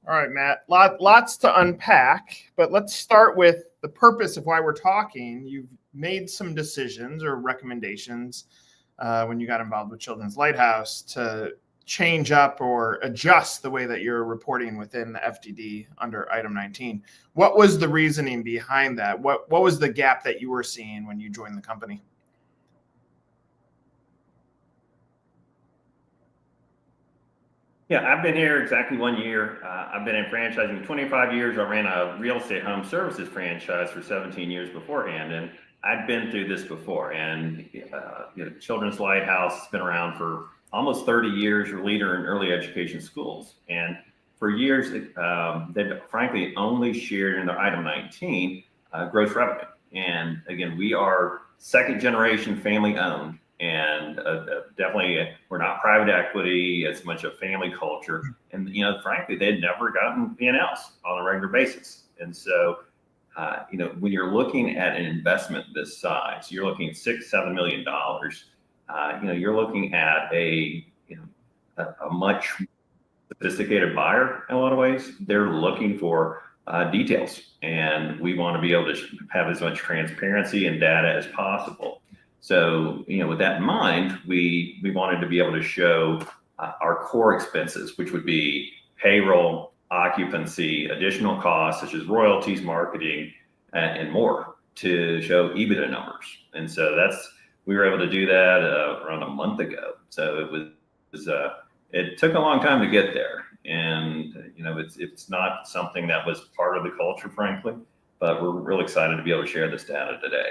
All right, Matt, lots to unpack, but let's start with the purpose of why we're talking. You've made some decisions or recommendations when you got involved with Children's Lighthouse to change up or adjust the way that you're reporting within the FDD under item 19. What was the reasoning behind that? What was the gap that you were seeing when you joined the company? Yeah, I've been here exactly 1 year. I've been in franchising 25 years. I ran a real estate home services franchise for 17 years beforehand, and I'd been through this before. And Children's Lighthouse has been around for almost 30 years. You're a leader in early education schools, and for years they've frankly only shared in their item 19 gross revenue. And again, we are second generation family owned. And definitely, we're not private equity. It's much of family culture, and frankly, they'd never gotten P&Ls on a regular basis. And so, when you're looking at an investment this size, you're looking at $6-7 million. You're looking at a much sophisticated buyer in a lot of ways. They're looking for details, and we want to be able to have as much transparency and data as possible. So, with that in mind, we wanted to be able to show our core expenses, which would be payroll, occupancy, additional costs such as royalties, marketing, and more, to show EBITDA numbers. And so we were able to do that around a month ago. So it took a long time to get there, and it's not something that was part of the culture, frankly. But we're really excited to be able to share this data today.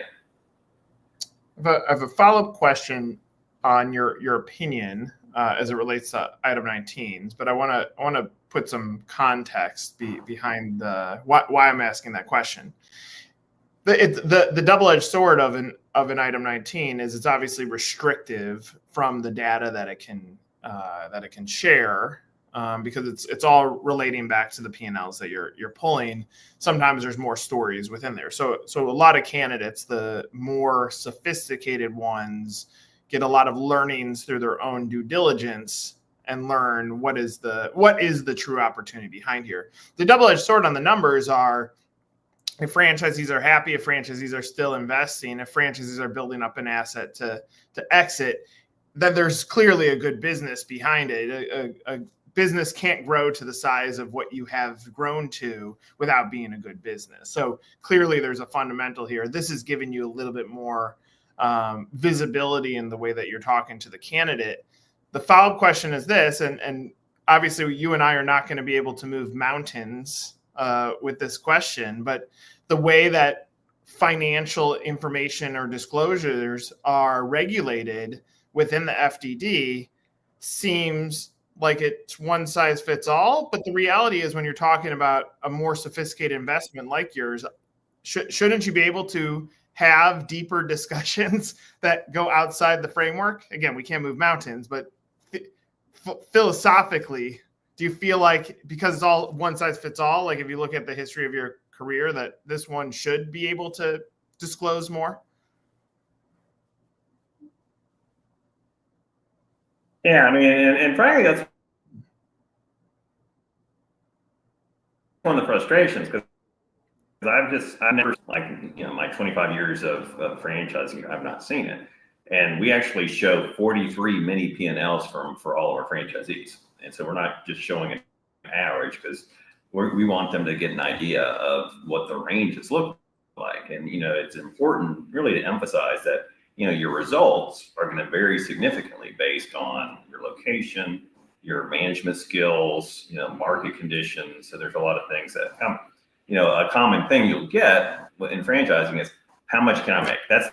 I have a follow-up question on your opinion as it relates to item 19s, but I want to put some context behind why I'm asking that question. The double-edged sword of an item 19 is it's obviously restrictive from the data that it can share. Because it's all relating back to the P&Ls that you're pulling. Sometimes there's more stories within there. So a lot of candidates, the more sophisticated ones, get a lot of learnings through their own due diligence and learn what is the true opportunity behind here. The double-edged sword on the numbers are, if franchisees are happy, if franchisees are still investing, if franchisees are building up an asset to exit, then there's clearly a good business behind it. A business can't grow to the size of what you have grown to without being a good business. So clearly there's a fundamental here. This is giving you a little bit more visibility in the way that you're talking to the candidate. The follow-up question is this, and obviously you and I are not going to be able to move mountains with this question, but the way that financial information or disclosures are regulated within the FDD seems like it's one size fits all, but the reality is when you're talking about a more sophisticated investment like yours, shouldn't you be able to have deeper discussions that go outside the framework? Again, we can't move mountains, but philosophically, do you feel like because it's all one size fits all, like if you look at the history of your career, that this one should be able to disclose more? Yeah, I mean, and frankly, that's one of the frustrations, because I've never, my 25 years of franchising, I've not seen it. And we actually show 43 Mini-PNLs for all of our franchisees. And so we're not just showing an average, because we want them to get an idea of what the ranges look like. And, it's important really to emphasize that, your results are going to vary significantly based on your location, your management skills, market conditions. So there's a lot of things that come. A common thing you'll get in franchising is, how much can I make? That's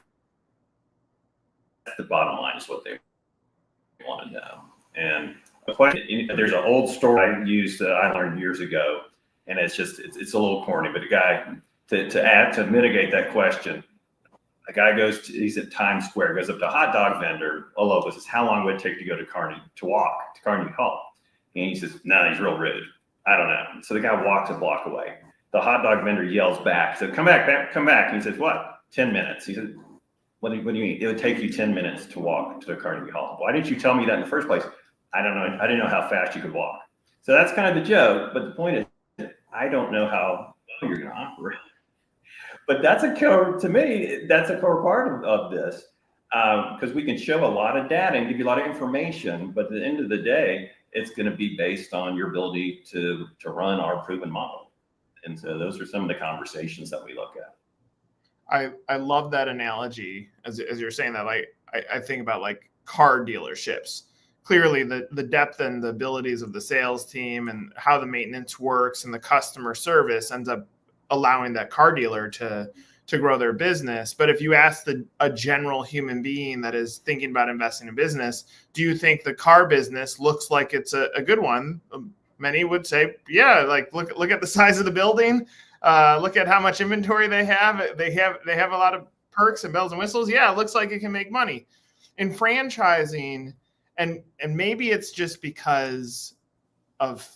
the bottom line, is what they want to know. And there's an old story I learned years ago, and it's a little corny, but a guy to mitigate that question. A guy he's at Times Square, goes up to a hot dog vendor, says, how long would it take to go to Carnegie Hall? And he says, no, he's real rude. I don't know. So the guy walks a block away. The hot dog vendor yells back, so come back. And he says, what? 10 minutes. He said, what do you mean? It would take you 10 minutes to walk to Carnegie Hall. Why didn't you tell me that in the first place? I don't know. I didn't know how fast you could walk. So that's kind of the joke. But the point is, I don't know how you're going to operate. But that's a core, to me, that's a core part of this, because we can show a lot of data and give you a lot of information, but at the end of the day, it's going to be based on your ability to run our proven model. And so those are some of the conversations that we look at. I love that analogy as you're saying that. Like I think about like car dealerships. Clearly, the depth and the abilities of the sales team and how the maintenance works and the customer service ends up allowing that car dealer to grow their business. But if you ask a general human being that is thinking about investing in business, do you think the car business looks like it's a good one? Many would say, yeah, like look at the size of the building. Look at how much inventory they have. They have a lot of perks and bells and whistles. Yeah, it looks like it can make money. In franchising, and maybe it's just because of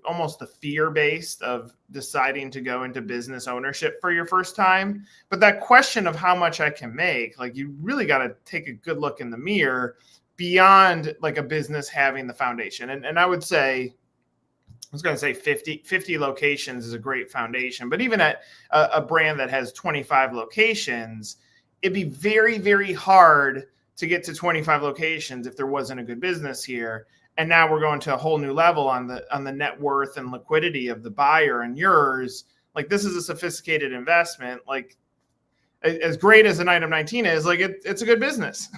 almost the fear based of deciding to go into business ownership for your first time. But that question of how much I can make, like you really got to take a good look in the mirror beyond like a business having the foundation. And I would say, I was going to say 50 locations is a great foundation, but even at a brand that has 25 locations, it'd be very, very hard to get to 25 locations if there wasn't a good business here. And now we're going to a whole new level on the net worth and liquidity of the buyer and yours. Like this is a sophisticated investment. Like as great as an item 19 is, like it's a good business.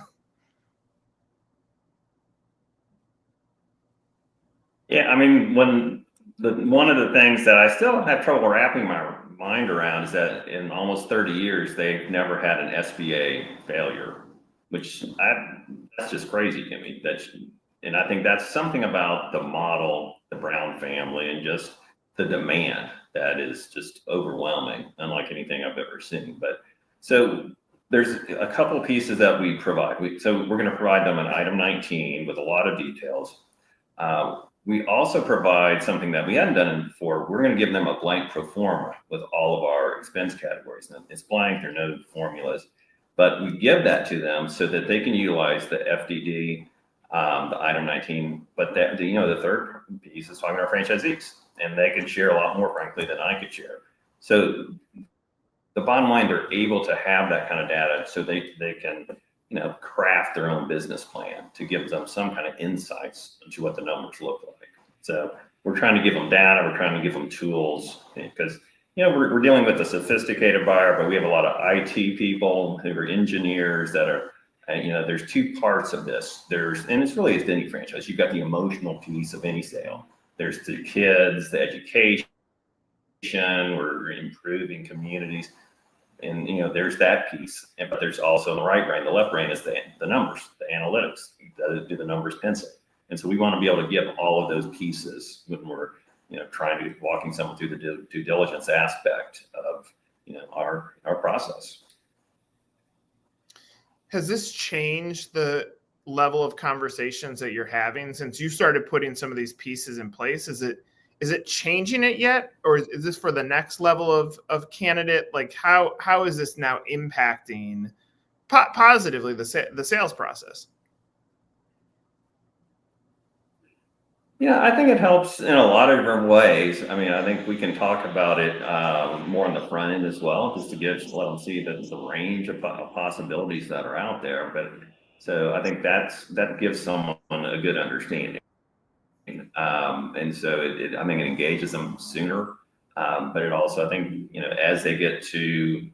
Yeah, I mean, one of the things that I still have trouble wrapping my mind around is that in almost 30 years, they've never had an SBA failure, which that's just crazy to me. And I think that's something about the model, the Brown family, and just the demand that is just overwhelming, unlike anything I've ever seen. But so there's a couple of pieces that we provide. So we're going to provide them an item 19 with a lot of details. We also provide something that we hadn't done before. We're going to give them a blank pro forma with all of our expense categories. Now, it's blank, there are no formulas, but we give that to them so that they can utilize the FDD, the item 19, but that, the third piece is talking to our franchisees, and they can share a lot more, frankly, than I could share. So the bottom line, they're able to have that kind of data so they can craft their own business plan to give them some kind of insights into what the numbers look like. So we're trying to give them data, we're trying to give them tools, because we're dealing with a sophisticated buyer, but we have a lot of IT people who are engineers that are, there's two parts of this. And it's really as any franchise. You've got the emotional piece of any sale. There's the kids, the education, we're improving communities. And there's that piece, but there's also the right brain. The left brain is the numbers, the analytics. Do the numbers pencil? And so we want to be able to give all of those pieces when we're trying to walking someone through the due diligence aspect of our process. Has this changed the level of conversations that you're having since you started putting some of these pieces in place? Is it changing it yet, or is this for the next level of candidate? Like how is this now impacting positively the sales process? Yeah, I think it helps in a lot of different ways. I mean, I think we can talk about it more on the front end as well, just to let them see the range of possibilities that are out there. But so I think that gives someone a good understanding. And so I think it engages them sooner, but it also, I think, as they get to,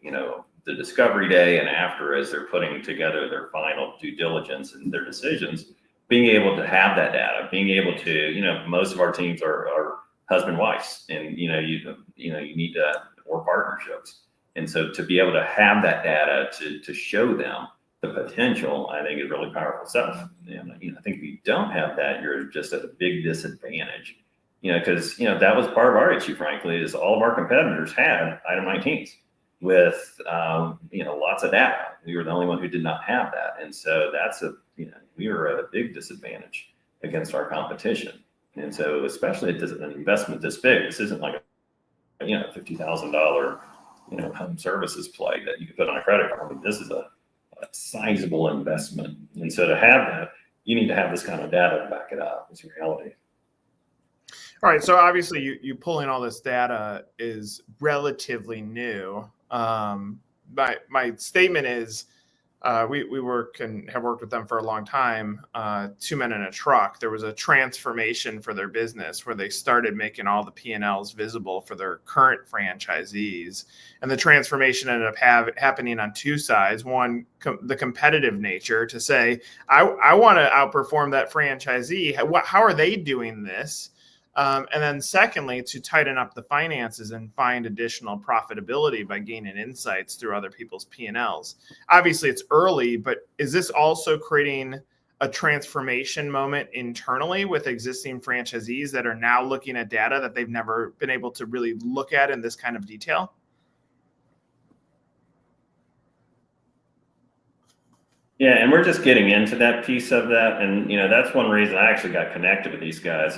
the discovery day and after, as they're putting together their final due diligence and their decisions, being able to have that data, being able to, most of our teams are husband wives, and you need to, or partnerships, and so to be able to have that data to show them the potential, I think, is really powerful stuff. And I think if you don't have that, you're just at a big disadvantage. Because that was part of our issue, frankly, is all of our competitors had item 19s with lots of data. We were the only one who did not have that, and so we were at a big disadvantage against our competition. And so, especially at an investment this big, this isn't like a $50,000 home services play that you can put on a credit card. I mean, this is a sizable investment, and so to have that, you need to have this kind of data to back it up. It's reality. All right. So obviously you pulling all this data is relatively new. My statement is we work and have worked with them for a long time. Two Men in a Truck. There was a transformation for their business where they started making all the P&Ls visible for their current franchisees, and the transformation ended up happening on two sides. One, the competitive nature to say, I want to outperform that franchisee. How are they doing this? And then secondly, to tighten up the finances and find additional profitability by gaining insights through other people's P&Ls. Obviously, it's early, but is this also creating a transformation moment internally with existing franchisees that are now looking at data that they've never been able to really look at in this kind of detail? Yeah, and we're just getting into that piece of that, and that's one reason I actually got connected with these guys.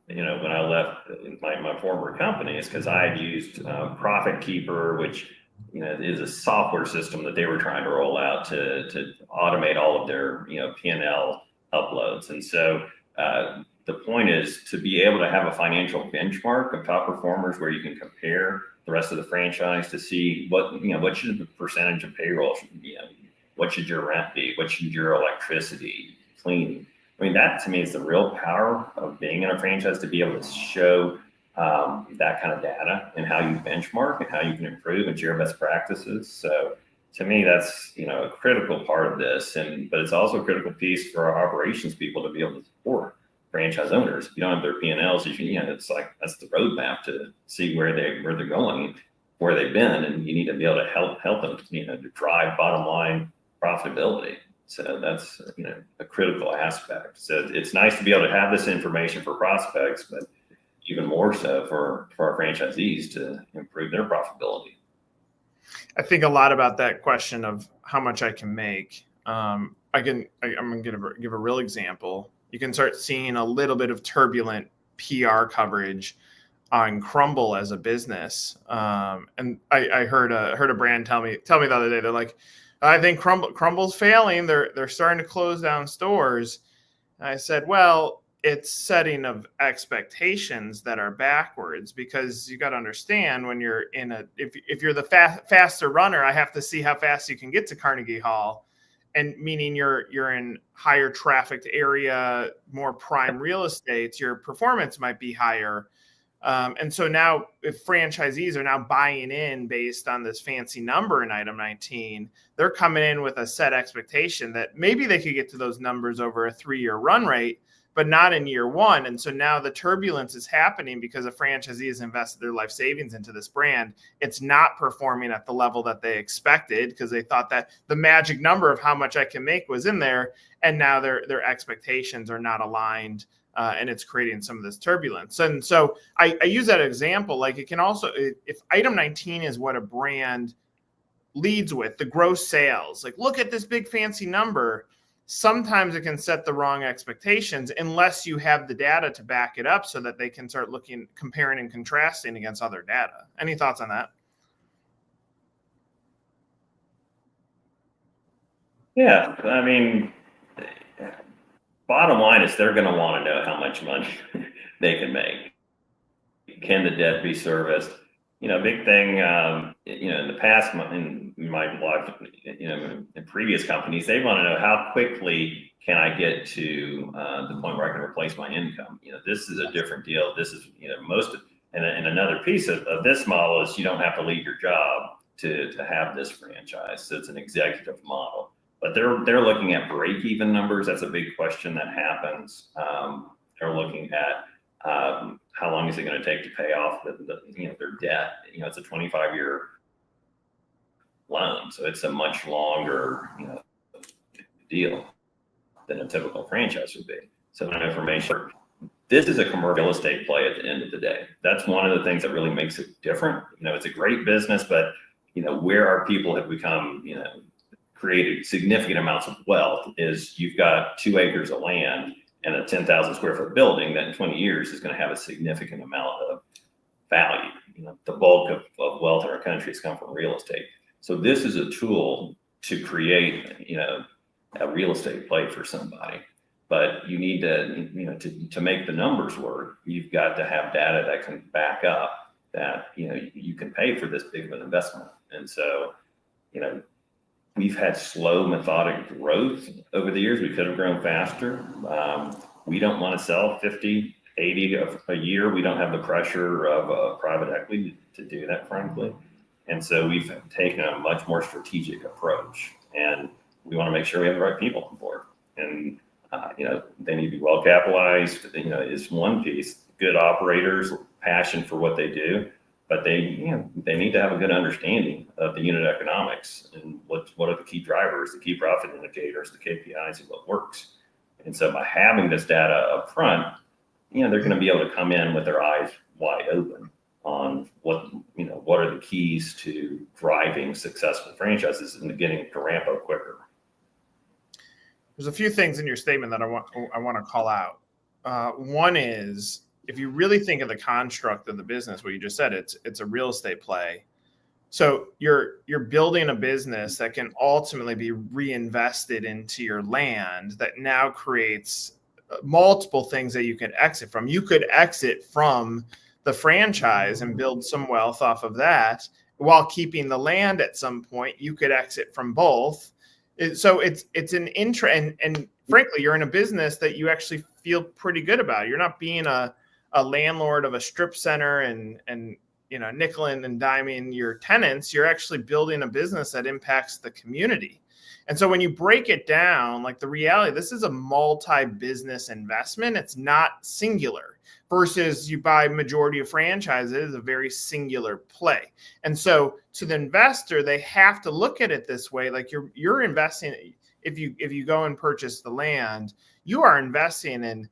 When I left my former company, is because I had used Profit Keeper, which is a software system that they were trying to roll out to automate all of their P&L uploads, and so the point is to be able to have a financial benchmark of top performers where you can compare the rest of the franchise to see what should the percentage of payroll be. What should your rent be? What should your electricity, cleaning? I mean, that to me is the real power of being in a franchise, to be able to show that kind of data and how you benchmark and how you can improve and share best practices. So to me, that's a critical part of this, but it's also a critical piece for our operations people to be able to support franchise owners. If you don't have their P&Ls, it's like that's the roadmap to see where they're going, where they've been, and you need to be able to help them to drive bottom line profitability. So that's a critical aspect. So it's nice to be able to have this information for prospects, but even more so for our franchisees to improve their profitability. I think a lot about that question of how much I can make. I'm going to give a real example. You can start seeing a little bit of turbulent PR coverage on Crumble as a business. And I heard a brand tell me the other day, they're like, I think Crumble's failing. They're starting to close down stores. And I said, well, it's setting of expectations that are backwards, because you got to understand when you're if you're the faster runner, I have to see how fast you can get to Carnegie Hall, and meaning you're in higher trafficked area, more prime real estate, your performance might be higher. And so now if franchisees are now buying in based on this fancy number in item 19, they're coming in with a set expectation that maybe they could get to those numbers over a 3-year run rate, but not in year one. And so now the turbulence is happening because a franchisee has invested their life savings into this brand. It's not performing at the level that they expected because they thought that the magic number of how much I can make was in there. And now their expectations are not aligned. And it's creating some of this turbulence. And so I use that example. Like it can also, if item 19 is what a brand leads with, the gross sales, like look at this big fancy number. Sometimes it can set the wrong expectations unless you have the data to back it up so that they can start comparing and contrasting against other data. Any thoughts on that? Yeah, I mean, bottom line is they're going to want to know how much money they can make. Can the debt be serviced? Big thing, in the past, in my life, in previous companies, they want to know how quickly can I get to the point where I can replace my income. This is a different deal. This is, and another piece of this model is you don't have to leave your job to have this franchise. So it's an executive model. But they're looking at break-even numbers. That's a big question that happens. They're looking at how long is it going to take to pay off their debt. It's a 25-year loan, so it's a much longer deal than a typical franchise would be. So that information. This is a commercial real estate play at the end of the day. That's one of the things that really makes it different. It's a great business, but where our people have become created significant amounts of wealth is you've got 2 acres of land and a 10,000 square foot building that in 20 years is going to have a significant amount of value. The bulk of wealth in our country has come from real estate. So this is a tool to create, a real estate play for somebody. but you need to make the numbers work. You've got to have data that can back up that, you can pay for this big of an investment. And so, we've had slow, methodic growth over the years. We could have grown faster. We don't want to sell 50, 80 a year. We don't have the pressure of private equity to do that, frankly. And so we've taken a much more strategic approach, and we want to make sure we have the right people on board. And, they need to be well capitalized, is one piece. Good operators, passion for what they do, but they need to have a good understanding of the unit economics and what are the key drivers, the key profit indicators, the KPIs, and what works. And so by having this data up front, they're going to be able to come in with their eyes wide open on what are the keys to driving successful franchises and getting to ramp up quicker. There's a few things in your statement that I want to call out. One is, if you really think of the construct of the business, what you just said, it's a real estate play. So you're building a business that can ultimately be reinvested into your land that now creates multiple things that you can exit from. You could exit from the franchise and build some wealth off of that while keeping the land at some point. You could exit from both. So it's an and frankly, you're in a business that you actually feel pretty good about. You're not being a landlord of a strip center and nickel and diming your tenants. You're actually building a business that impacts the community. And so when you break it down, like the reality, this is a multi-business investment. It's not singular, versus you buy majority of franchises, a very singular play. And so to the investor, they have to look at it this way. Like you're investing, if you go and purchase the land, you are investing in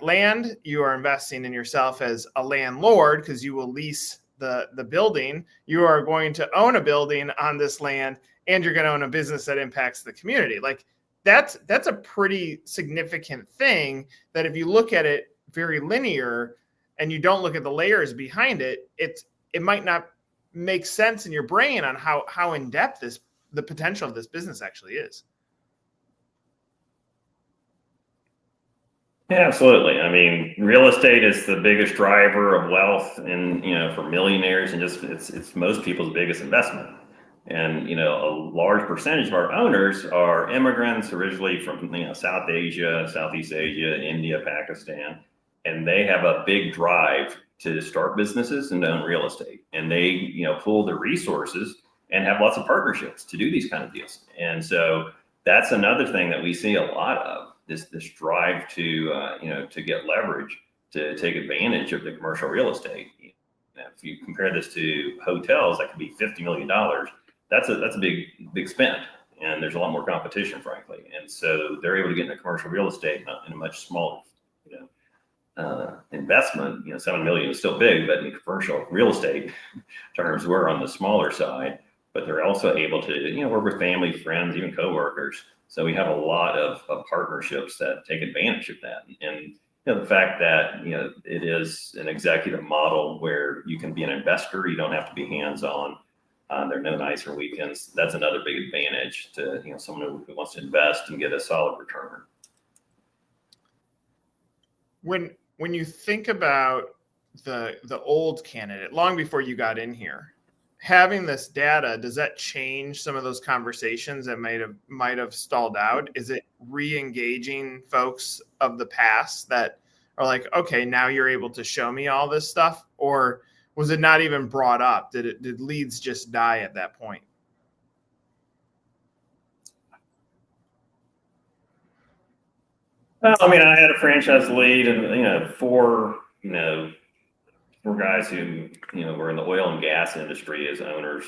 land, you are investing in yourself as a landlord because you will lease the building. You are going to own a building on this land, and you're going to own a business that impacts the community. Like that's a pretty significant thing that if you look at it very linear and you don't look at the layers behind it, it might not make sense in your brain on how in depth the potential of this business actually is. Yeah, absolutely. I mean, real estate is the biggest driver of wealth, and for millionaires, and just it's most people's biggest investment. And a large percentage of our owners are immigrants originally from South Asia, Southeast Asia, India, Pakistan, and they have a big drive to start businesses and to own real estate. And they pool their resources and have lots of partnerships to do these kind of deals. And so that's another thing that we see a lot of. This drive to get leverage to take advantage of the commercial real estate. If you compare this to hotels, that could be $50 million. That's a big spend, and there's a lot more competition, frankly. And so they're able to get into commercial real estate in a much smaller investment. $7 million is still big, but in commercial real estate terms, we're on the smaller side. But they're also able to work with family, friends, even coworkers. So we have a lot of partnerships that take advantage of that. And the fact that it is an executive model where you can be an investor, you don't have to be hands-on. There are no nights or weekends. That's another big advantage to someone who wants to invest and get a solid return. When you think about the old candidate, long before you got in here, having this data, does that change some of those conversations that might have stalled out? Is it re-engaging folks of the past that are like, okay, now you're able to show me all this stuff? Or was it not even brought up? Did leads just die at that point? Well, I mean, I had a franchise lead, and four guys who were in the oil and gas industry as owners,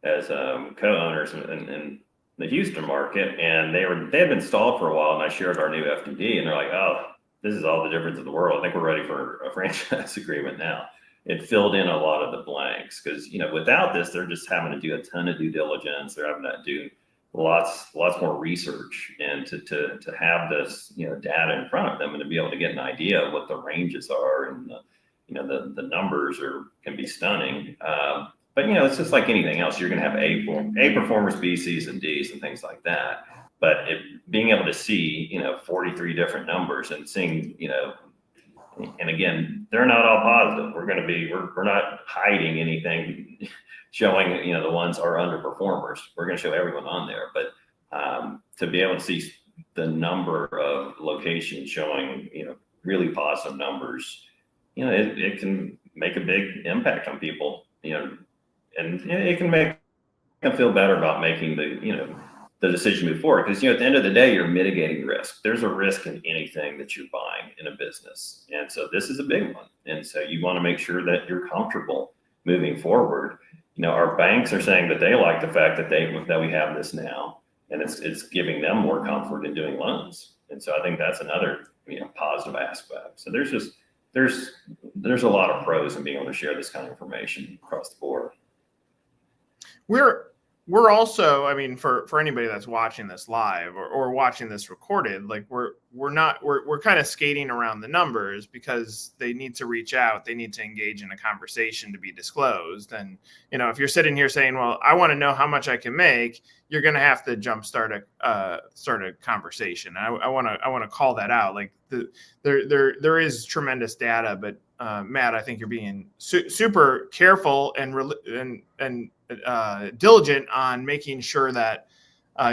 as co-owners in the Houston market, and they had been stalled for a while. And I shared our new FDD, and they're like, "Oh, this is all the difference in the world. I think we're ready for a franchise agreement now." It filled in a lot of the blanks because without this, they're just having to do a ton of due diligence. They're having to do lots more research, and to have this data in front of them and to be able to get an idea of what the ranges are, and the numbers can be stunning. But it's just like anything else. You're going to have A performers, B, C's, and D's and things like that. but being able to see, 43 different numbers and seeing, and again, they're not all positive. We're not hiding anything, showing, the ones are underperformers. We're going to show everyone on there, but to be able to see the number of locations showing, really positive numbers, it can make a big impact on people, and it can make them feel better about making the decision to move forward. Because, at the end of the day, you're mitigating risk. There's a risk in anything that you're buying in a business. And so this is a big one. And so you want to make sure that you're comfortable moving forward. Our banks are saying that they like the fact that we have this now, and it's giving them more comfort in doing loans. And so I think that's another, positive aspect. So there's a lot of pros in being able to share this kind of information across the board. We're also, I mean, for anybody that's watching this live or watching this recorded, like we're kind of skating around the numbers because they need to reach out. They need to engage in a conversation to be disclosed. And, if you're sitting here saying, well, I want to know how much I can make, you're going to have to start a conversation. I want to call that out. Like there is tremendous data, but Matt, I think you're being super careful and diligent on making sure that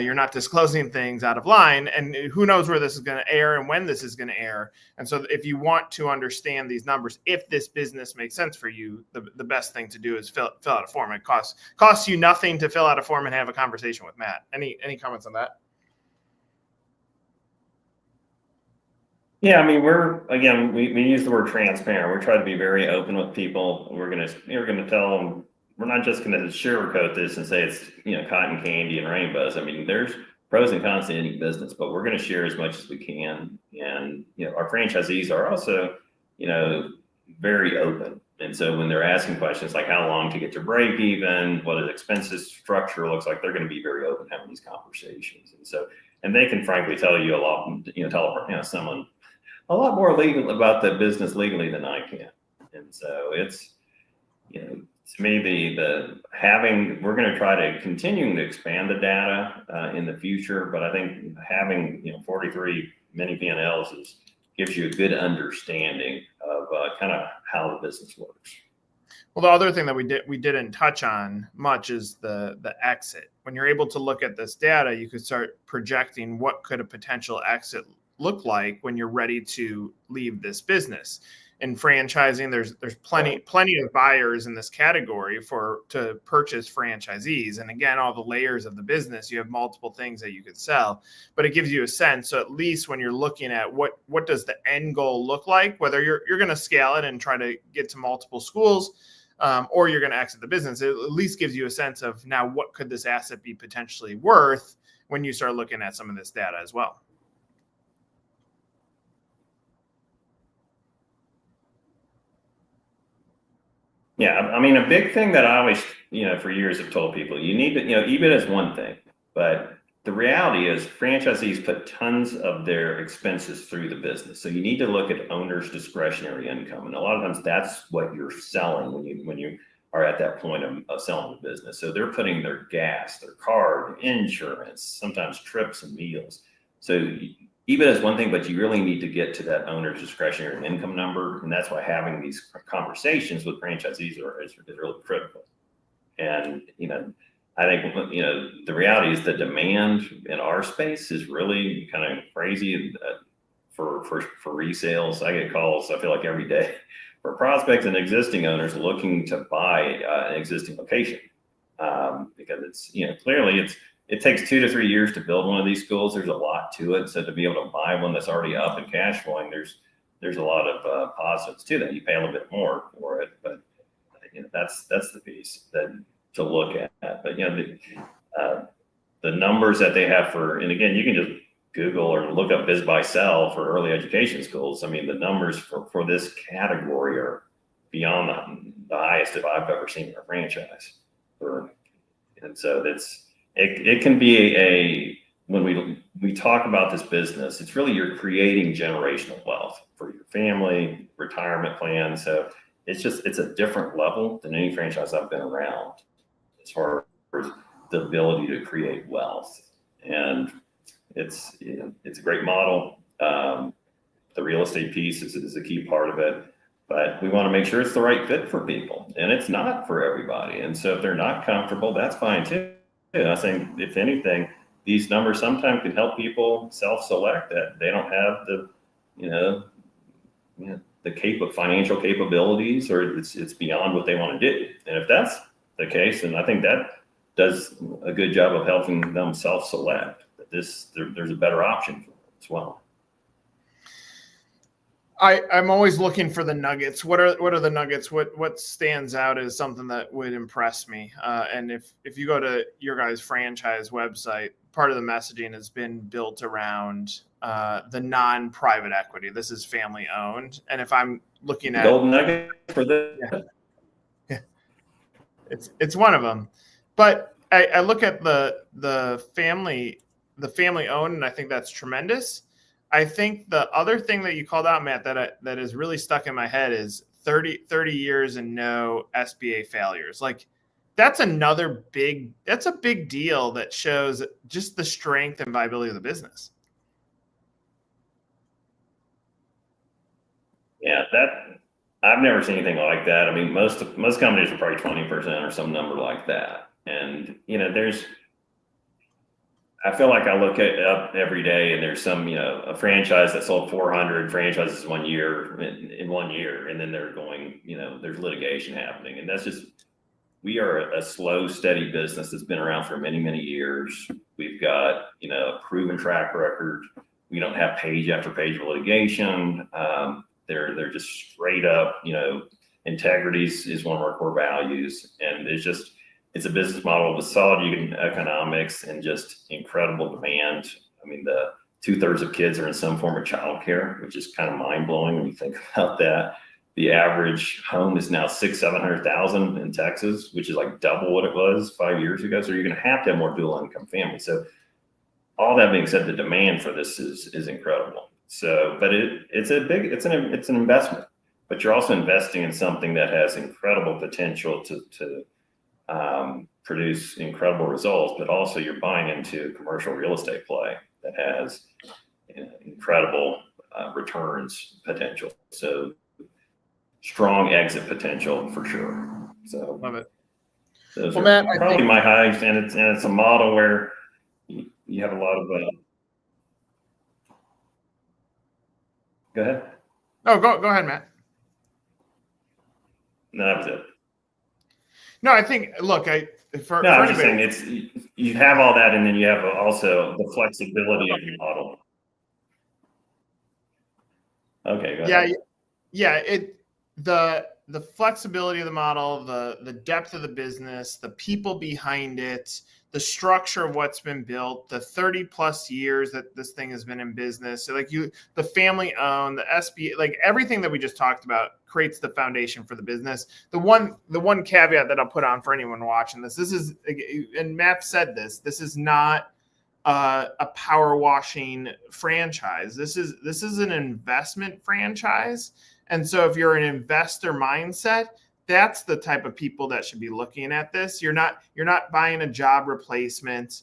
you're not disclosing things out of line, and who knows where this is going to air and when this is going to air. And so if you want to understand these numbers, if this business makes sense for you, the best thing to do is fill out a form. It costs you nothing to fill out a form and have a conversation with Matt. Any comments on that? Yeah, I mean, we use the word transparent. We're trying to be very open with people. We're gonna tell them, we're not just going to sugarcoat this and say it's, cotton candy and rainbows. I mean, there's pros and cons to any business, but we're going to share as much as we can. And, our franchisees are also, very open. And so when they're asking questions like how long to get to break even, what an expenses structure looks like, they're going to be very open having these conversations. And they can frankly tell you a lot, someone a lot more legal about the business legally than I can. And so it's, to me, we're going to try to continue to expand the data in the future, but I think having 43 Mini-PNLs gives you a good understanding of kind of how the business works. Well, the other thing that we didn't touch on much is the exit. When you're able to look at this data, you could start projecting what could a potential exit look like when you're ready to leave this business. In franchising, there's plenty of buyers in this category to purchase franchisees. And again, all the layers of the business, you have multiple things that you could sell, but it gives you a sense. So at least when you're looking at what does the end goal look like, whether you're going to scale it and try to get to multiple schools, or you're going to exit the business, it at least gives you a sense of now what could this asset be potentially worth when you start looking at some of this data as well. Yeah, I mean, a big thing that I always, for years have told people, you need to, EBIT is one thing, but the reality is franchisees put tons of their expenses through the business. So you need to look at owner's discretionary income. And a lot of times that's what you're selling when you are at that point of selling the business. So they're putting their gas, their card, insurance, sometimes trips and meals. So EBIT is one thing, but you really need to get to that owner's discretionary income number. And that's why having these conversations with franchisees is really critical. And, I think, the reality is the demand in our space is really kind of crazy for resales. I get calls, I feel like every day, for prospects and existing owners looking to buy an existing location. Because it's, clearly it takes 2 to 3 years to build one of these schools. There's a lot to it. So to be able to buy one that's already up and cash flowing, there's a lot of positives to that. You pay a little bit more for it, but that's the piece to look at. But the numbers that they have and again, you can just Google or look up biz buy sell for early education schools. I mean, the numbers for this category are beyond the highest that I've ever seen in a franchise. And so it can be when we talk about this business, it's really you're creating generational wealth for your family, retirement plan. So it's a different level than any franchise I've been around as far as the ability to create wealth. And it's a great model. The real estate piece is a key part of it, but we want to make sure it's the right fit for people, and it's not for everybody. And so if they're not comfortable, that's fine too. I think if anything, these numbers sometimes can help people self-select that they don't have the, the financial capabilities, or it's beyond what they want to do. And if that's the case, then I think that does a good job of helping them self-select that there's a better option for them as well. I'm always looking for the nuggets. What are the nuggets? What stands out as something that would impress me? And if you go to your guys' franchise website, part of the messaging has been built around the non-private equity. This is family owned. And if I'm looking at golden nugget for this, yeah, it's one of them. But I look at the family owned, and I think that's tremendous. I think the other thing that you called out, Matt, that is really stuck in my head is 30 years and no SBA failures. Like that's a big deal that shows just the strength and viability of the business. Yeah, I've never seen anything like that. I mean, most companies are probably 20% or some number like that. And, I feel like I look up every day and there's some, a franchise that sold 400 franchises in 1 year, and then they're going, there's litigation happening. And that's just, we are a slow, steady business that's been around for many, many years. We've got, a proven track record. We don't have page after page of litigation. They're just straight up, integrity is one of our core values. And it's a business model with solid economics and just incredible demand. I mean, the 2/3 of kids are in some form of childcare, which is kind of mind blowing when you think about that. The average home is now $600,000-$700,000 in Texas, which is like double what it was 5 years ago. So you're going to have more dual income families. So all that being said, the demand for this is incredible. So, but it's an investment, but you're also investing in something that has incredible potential to produce incredible results, but also you're buying into a commercial real estate play that has incredible returns potential. So strong exit potential for sure. So love it. Those are Matt, probably my highs, and it's a model where you have a lot of. Go ahead. Oh, go ahead, Matt. No, that was it. No, I think. Look, I'm just saying you have all that, and then you have also the flexibility of your model. Okay. Go ahead. Yeah. The flexibility of the model, the depth of the business, the people behind it, the structure of what's been built, the 30 plus years that this thing has been in business. So the family owned, the SBA, like everything that we just talked about creates the foundation for the business. The one caveat that I'll put on for anyone watching this is, and Matt said this is not a power washing franchise. This is an investment franchise. And so if you're an investor mindset, that's the type of people that should be looking at this. You're not buying a job replacement.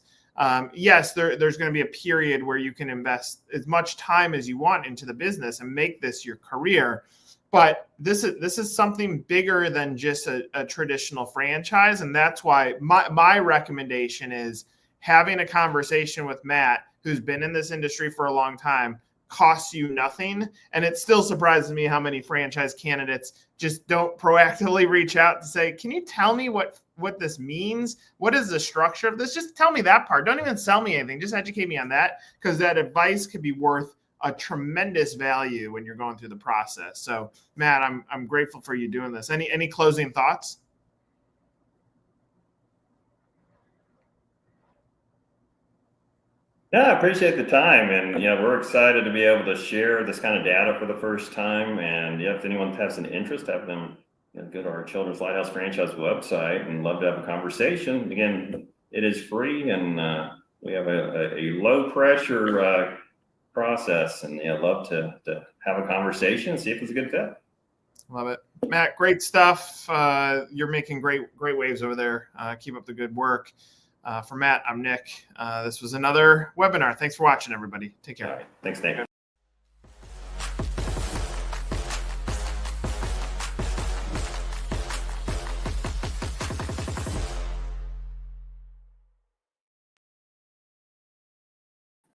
Yes, there's going to be a period where you can invest as much time as you want into the business and make this your career. But this is something bigger than just a traditional franchise. And that's why my recommendation is having a conversation with Matt, who's been in this industry for a long time, costs you nothing. And it still surprises me how many franchise candidates just don't proactively reach out to say, can you tell me what this means? What is the structure of this? Just tell me that part. Don't even sell me anything. Just educate me on that, because that advice could be worth a tremendous value when you're going through the process. So Matt, I'm grateful for you doing this. Any closing thoughts? Yeah, I appreciate the time, and we're excited to be able to share this kind of data for the first time. And if anyone has an interest, have them go to our Children's Lighthouse franchise website, and love to have a conversation. Again, it is free, and we have a low pressure process, and love to have a conversation and see if it's a good fit. Love it, Matt. Great stuff. You're making great waves over there. Keep up the good work. For Matt, I'm Nick. This was another webinar. Thanks for watching, everybody. Take care. All right. Thanks, Nick.